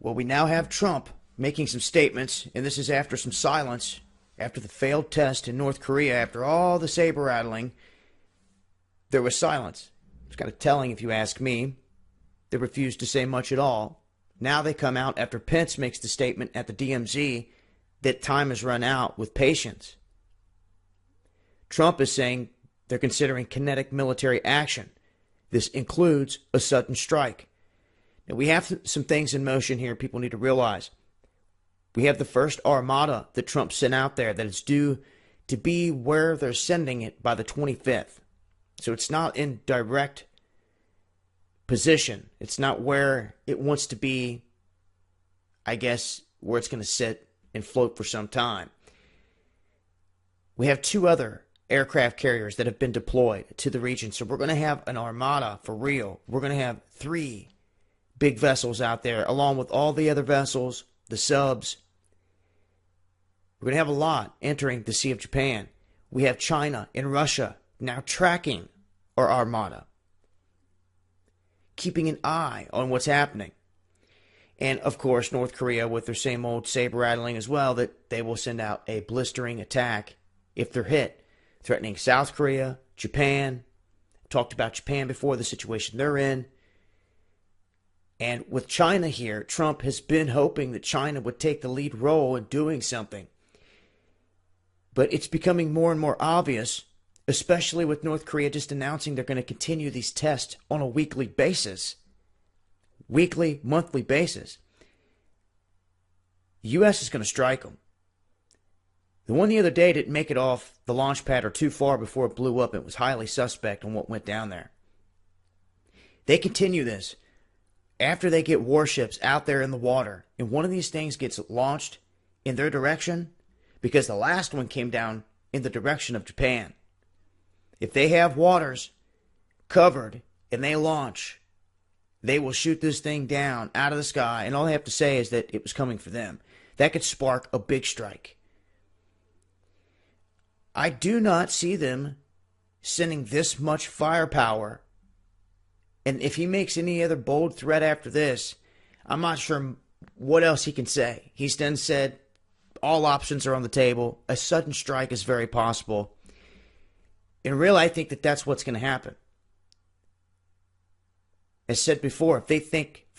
Well, we now have Trump making some statements, and this is after some silence, after the failed test in North Korea, after all the saber rattling, there was silence. It's kind of telling if you ask me. They refused to say much at all. Now they come out after Pence makes the statement at the DMZ that time has run out with patience. Trump is saying they're considering kinetic military action. This includes a sudden strike. Now, we have some things in motion here people need to realize. We have the first armada that Trump sent out there that is due to be where they're sending it by the 25th. So it's not in direct position. It's not where it wants to be, I guess, where it's going to sit and float for some time. We have two other aircraft carriers that have been deployed to the region. So we're going to have an armada for real. We're going to have 3 big vessels out there, along with all the other vessels, the subs. We're going to have a lot entering the Sea of Japan. We have China and Russia now tracking our armada, keeping an eye on what's happening. And, of course, North Korea with their same old saber rattling as well, that they will send out a blistering attack if they're hit, threatening South Korea, Japan. Talked about Japan before, the situation they're in. And with China here, Trump has been hoping that China would take the lead role in doing something. But it's becoming more and more obvious, especially with North Korea just announcing they're going to continue these tests on a weekly basis. Weekly, monthly basis. The U.S. is going to strike them. The one the other day didn't make it off the launch pad or too far before it blew up. It was highly suspect on what went down there. They continue this after they get warships out there in the water, and one of these things gets launched in their direction, because the last one came down in the direction of Japan. If they have waters covered and they launch, they will shoot this thing down out of the sky, and all they have to say is that it was coming for them. That could spark a big strike. I do not see them sending this much firepower. And if he makes any other bold threat after this, I'm not sure what else he can say. He's then said all options are on the table. A sudden strike is very possible. And really, I think that that's what's going to happen. As said before, if they think